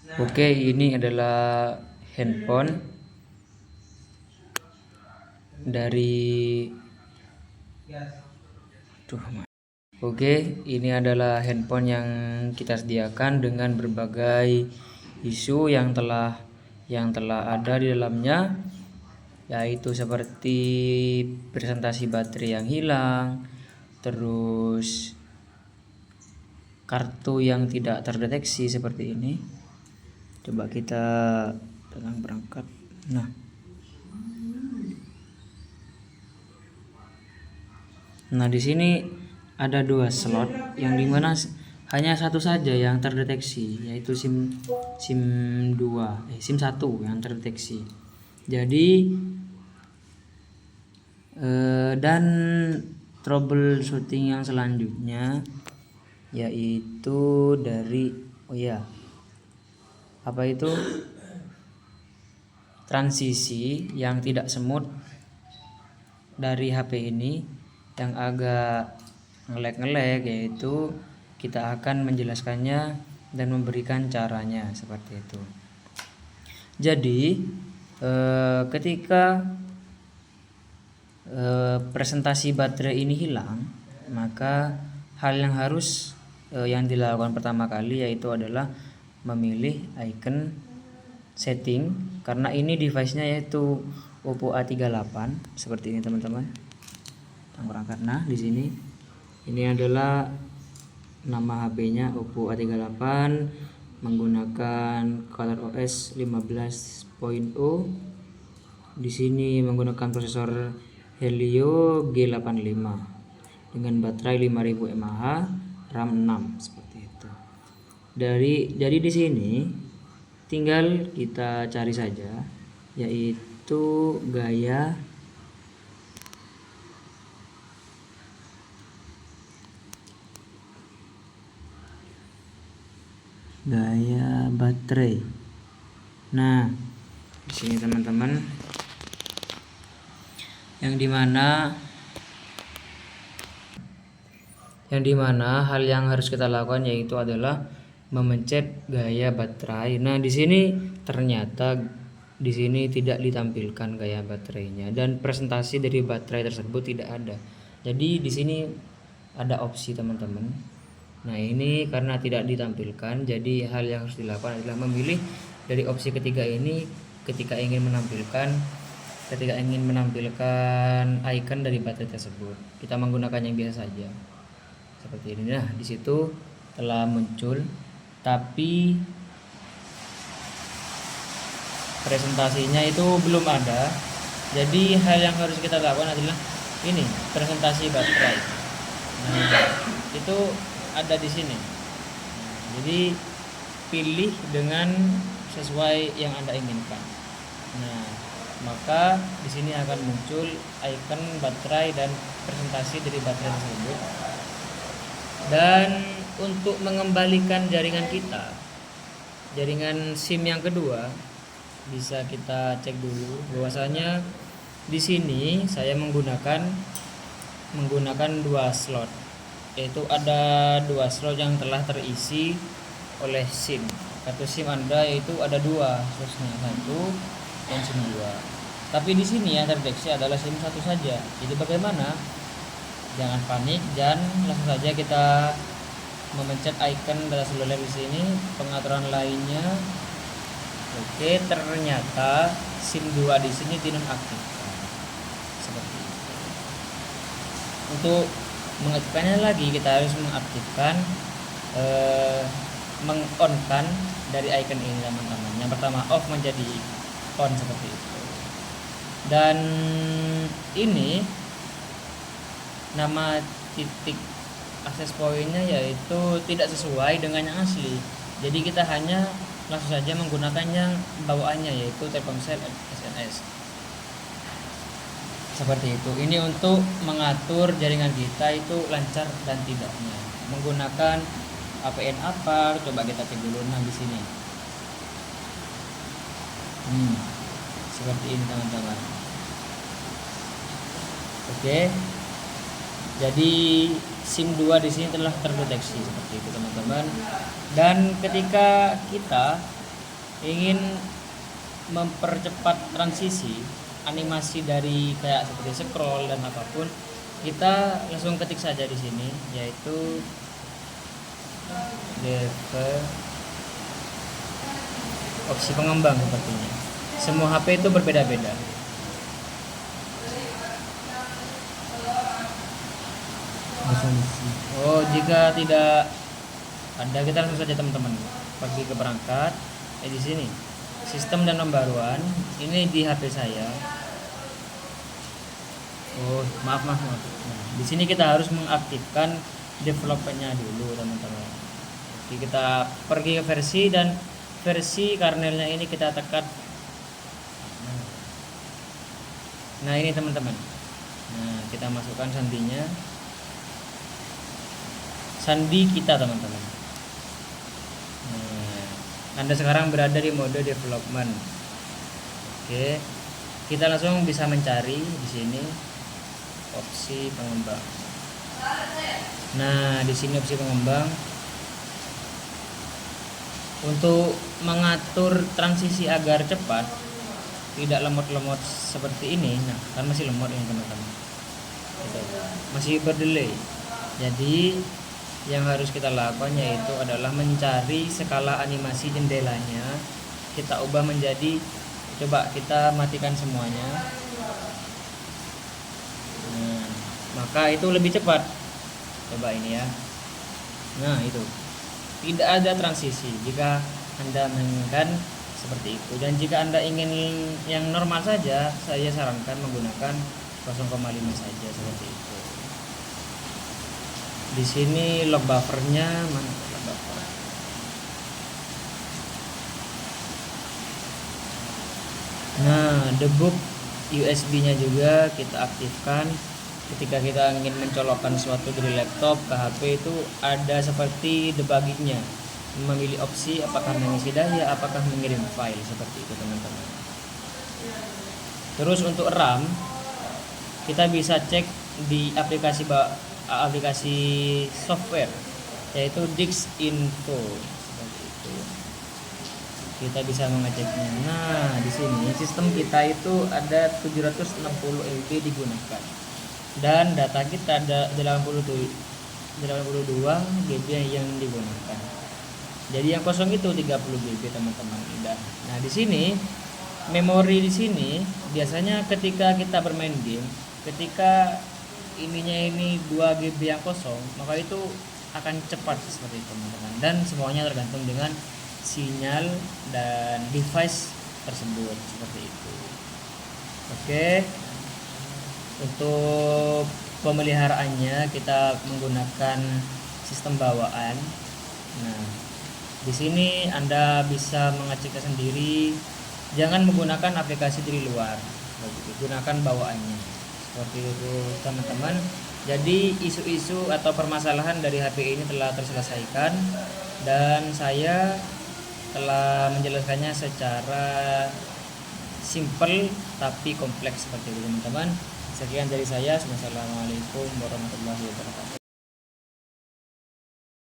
Oke, ini adalah handphone dari Oke, ini adalah handphone yang kita sediakan dengan berbagai isu yang telah ada di dalamnya, yaitu seperti presentasi baterai yang hilang, terus kartu yang tidak terdeteksi seperti ini. Coba kita tekan berangkat. Nah, di sini ada 2 slot yang dimana hanya satu saja yang terdeteksi, yaitu SIM 2, SIM 1 yang terdeteksi. Jadi dan troubleshooting yang selanjutnya yaitu dari transisi yang tidak smooth dari HP ini yang agak nge-lag, yaitu kita akan menjelaskannya dan memberikan caranya seperti itu. Jadi ketika presentasi baterai ini hilang, maka hal yang harus yang dilakukan pertama kali yaitu adalah memilih icon setting, karena ini device-nya yaitu Oppo A38 seperti ini teman-teman. Nah, di sini ini adalah nama HP-nya Oppo A38 menggunakan ColorOS 15.0. Di sini menggunakan prosesor Helio G85 dengan baterai 5000 mAh, RAM 6 seperti itu. Jadi di sini tinggal kita cari saja yaitu gaya baterai. Nah, di sini teman-teman, yang dimana hal yang harus kita lakukan yaitu adalah memencet gaya baterai. Nah, di sini ternyata di sini tidak ditampilkan gaya baterainya dan presentasi dari baterai tersebut tidak ada. Jadi di sini ada opsi teman-teman. Nah, ini karena tidak ditampilkan, jadi hal yang harus dilakukan adalah memilih dari opsi ketiga ini ketika ingin menampilkan icon dari baterai tersebut. Kita menggunakan yang biasa saja seperti ini. Nah, di situ telah muncul, tapi presentasinya itu belum ada. Jadi hal yang harus kita lakukan adalah ini, presentasi baterai. Nah, itu ada di sini. Jadi pilih dengan sesuai yang Anda inginkan. Nah, maka di sini akan muncul icon baterai dan presentasi dari baterai tersebut. Dan untuk mengembalikan jaringan SIM yang kedua, bisa kita cek dulu bahwasanya di sini saya menggunakan 2 slot, yaitu ada 2 slot yang telah terisi oleh SIM. Kartu SIM Anda yaitu ada 2 slotnya, 1 dan SIM 2. Tapi di sini yang terdeteksi adalah SIM 1 saja. Jadi bagaimana? Jangan panik dan langsung saja kita memencet icon data seluler di sini, pengaturan lainnya. Oke, ternyata SIM 2 di sini dinonaktifkan. Seperti itu. Untuk mengaktifkannya lagi kita harus mengaktifkan meng-on-kan dari icon ini teman-teman. Yang pertama off menjadi on seperti itu. Dan ini nama titik akses poinnya yaitu tidak sesuai dengan yang asli. Jadi kita hanya langsung saja menggunakan yang bawaannya yaitu Telkomsel SNS. Seperti itu. Ini untuk mengatur jaringan kita itu lancar dan tidaknya. Menggunakan APN apa? Coba kita cek dulu. Nah, di sini. Seperti ini teman-teman. Oke. Jadi SIM 2 di sini telah terdeteksi seperti itu teman-teman. Dan ketika kita ingin mempercepat transisi animasi dari kayak seperti scroll dan apapun, kita langsung ketik saja di sini, yaitu opsi pengembang sepertinya. Semua HP itu berbeda-beda. Oh, jika tidak ada, kita langsung saja teman-teman pergi ke perangkat. Di sini sistem dan pembaruan, ini di HP saya. Oh, maaf. Nah, di sini kita harus mengaktifkan developmentnya dulu teman-teman. Jadi kita pergi ke versi, dan versi kernelnya ini kita tekan. Nah ini teman-teman. Nah kita masukkan sandinya, sandi kita teman-teman. Nah, Anda sekarang berada di mode development. Oke, kita langsung bisa mencari di sini opsi pengembang. Nah di sini opsi pengembang, untuk mengatur transisi agar cepat, tidak lemot-lemot seperti ini. Nah kan masih lemot ini teman-teman, masih berdelay. Jadi yang harus kita lakukan yaitu adalah mencari skala animasi jendelanya, kita ubah menjadi, coba kita matikan semuanya. Nah, maka itu lebih cepat. Coba ini ya. Nah itu tidak ada transisi jika Anda menginginkan seperti itu. Dan jika Anda ingin yang normal saja, saya sarankan menggunakan 0,5 saja seperti itu. Di sini log buffernya mana? Log buffer. Nah, debug USB-nya juga kita aktifkan. Ketika kita ingin mencolokkan sesuatu dari laptop ke HP, itu ada seperti debuggingnya, memilih opsi apakah mengisi daya, apakah mengirim file, seperti itu teman-teman. Terus untuk RAM, kita bisa cek di aplikasi software, yaitu Dixinfo, seperti itu. Kita bisa mengeceknya. Nah di sini sistem kita itu ada 760 MB digunakan, dan data kita ada 82 GB yang digunakan. Jadi yang kosong itu 30 GB teman-teman. Nah di sini memori di sini biasanya ketika kita bermain game, ketika ininya ini 2 GB yang kosong, maka itu akan cepat seperti itu teman-teman. Dan semuanya tergantung dengan sinyal dan device tersebut, seperti itu. Oke. Untuk pemeliharaannya kita menggunakan sistem bawaan. Nah, di sini Anda bisa mengeceknya sendiri. Jangan menggunakan aplikasi dari luar. Gunakan bawaannya. Seperti itu, teman-teman. Jadi isu-isu atau permasalahan dari HP ini telah terselesaikan, dan saya telah menjelaskannya secara simple tapi kompleks seperti itu, teman-teman. Sekian dari saya. Wassalamualaikum warahmatullahi wabarakatuh.